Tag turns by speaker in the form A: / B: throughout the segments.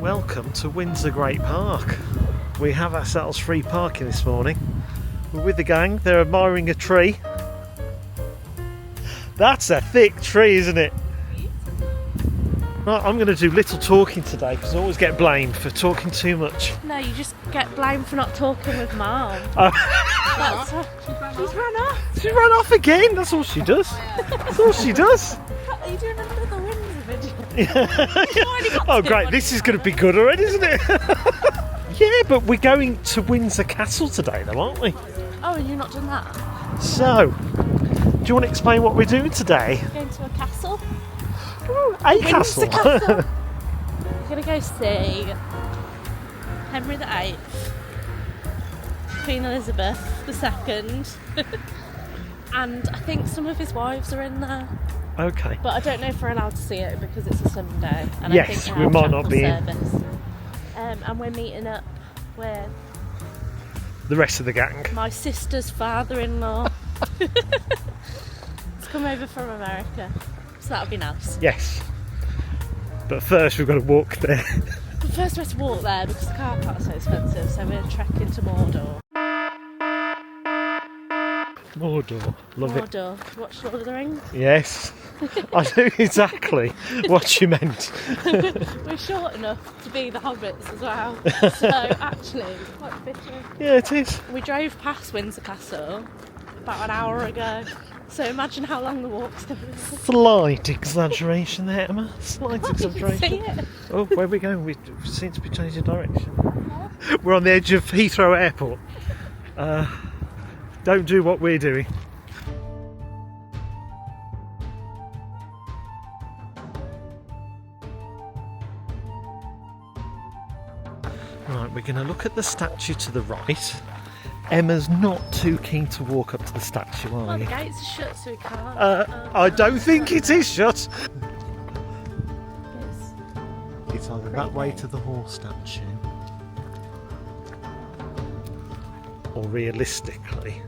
A: Welcome to Windsor Great Park. We have ourselves free parking this morning. We're with the gang, they're admiring a tree. That's a thick tree, isn't it? Right, I'm going to do little talking today because I always get blamed for talking too much.
B: No, you just get blamed for not talking with Mum. She's run off.
A: She ran off again, that's all she does. That's all she does.
B: Are you doing another Windsor video?
A: Oh great, this is going to be good already, isn't it? Yeah, but we're going to Windsor Castle today though, aren't we?
B: Oh, and you've not done that?
A: So, do you want to explain what we're doing today?
B: Going to a castle?
A: A castle?
B: Windsor Castle. We're going to go see Henry VIII, Queen Elizabeth II, and I think some of his wives are in there.
A: Okay.
B: But I don't know if we're allowed to see it because it's a Sunday. And
A: Yes,
B: I think
A: we might not be
B: service. And we're meeting up with
A: the rest of the gang.
B: my sister's father-in-law. It's come over from America, so that'll be nice.
A: Yes. But first we've got to walk there.
B: But first we have to walk there because the car park's so expensive, so we're trekking to Mordor.
A: Mordor. Love it.
B: Mordor. Watch Lord of the Rings?
A: Yes. I knew exactly what you meant.
B: We're short enough to be the hobbits as well. So actually, it's quite fitting.
A: Yeah, it is.
B: We drove past Windsor Castle about an hour ago. So imagine how long the walk's going to be.
A: Slight exaggeration there, Emma. Slight
B: See
A: exaggeration.
B: it?
A: Oh, where are we going? We seem to be changing direction. We're on the edge of Heathrow Airport. Don't do what we're doing. Right, we're going to look at the statue to the right. Emma's not too keen to walk up to the statue, are
B: Well,
A: you?
B: the gates are shut, so we can't.
A: I don't think it is shut.
B: It's
A: It's either that way to the horse statue, or realistically,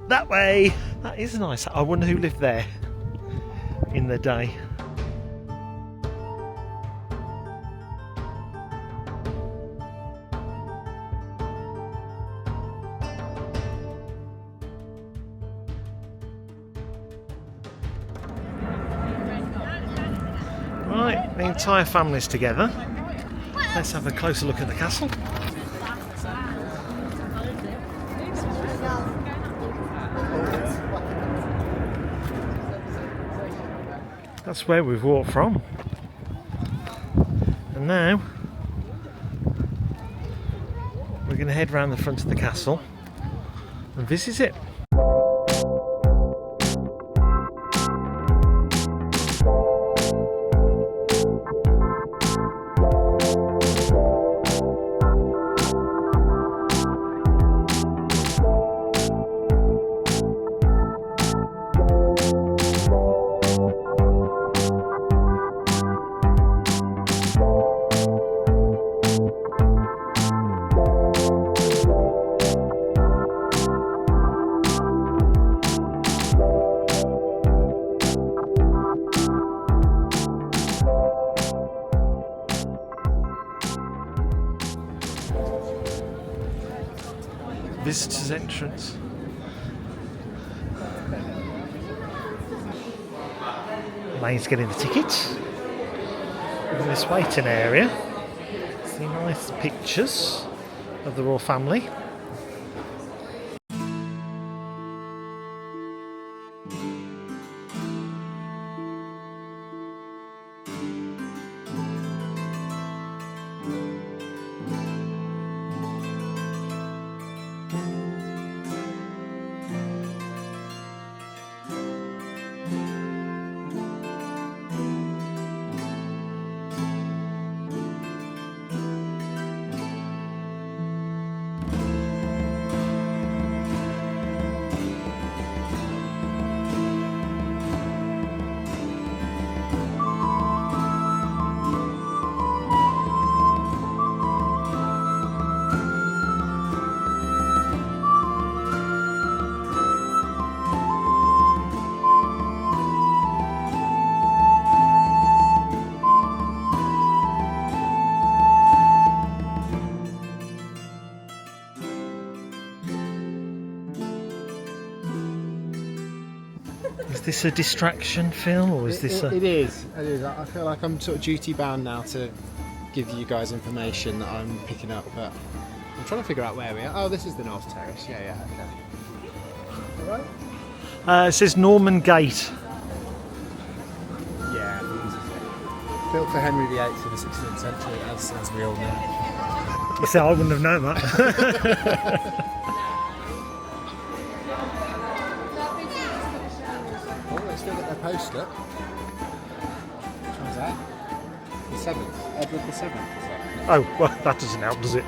A: that way. That is nice. I wonder who lived there in the day. Right, the entire family's together. Let's have a closer look at the castle. That's where we've walked from. And now we're going to head round the front of the castle and visit it. Visitors entrance. Lane's getting the tickets. In this waiting area, see nice pictures of the royal family. Is this a distraction, Phil, or is this a...
C: It is. It is. I feel like I'm sort of duty bound now to give you guys information that I'm picking up, but I'm trying to figure out where we are. Oh, this is the North Terrace. Yeah, okay. All right.
A: It says Norman Gate.
C: Yeah. Built for Henry VIII in the 16th century, as we all know.
A: You see, I wouldn't have known that.
C: Oh, they still got their post up. Which one's that? The 7th. Edward the 7th, is that?
A: Oh, well, that doesn't help, does it?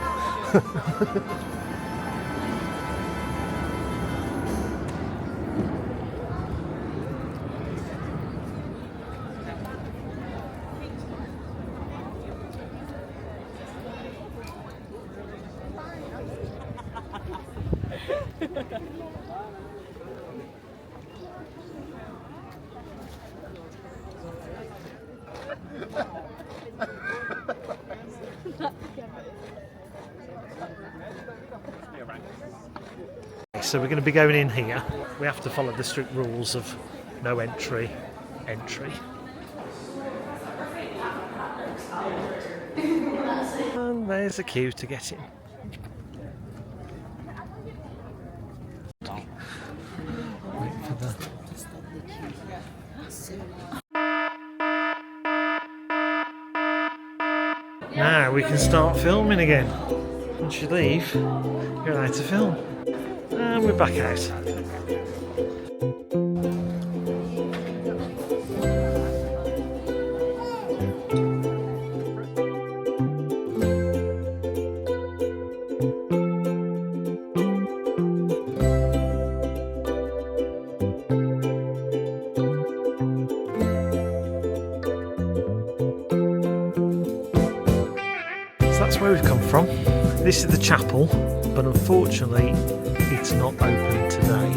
A: So we're going to be going in here. We have to follow the strict rules of no entry. And there's a queue to get in. Wait for the... Now we can start filming again. Once you leave, you're allowed to film. And we're back out. So that's where we've come from. This is the chapel, but unfortunately it's not open today,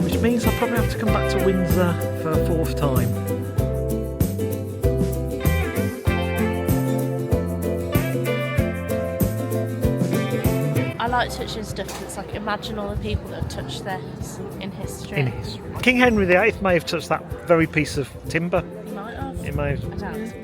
A: which means I'll probably have to come back to Windsor for a 4th time.
B: I like touching stuff that's like, imagine all the people that have touched this in history.
A: King Henry VIII may have touched that very piece of timber.
B: He might have.
A: It may have.
B: I doubt it.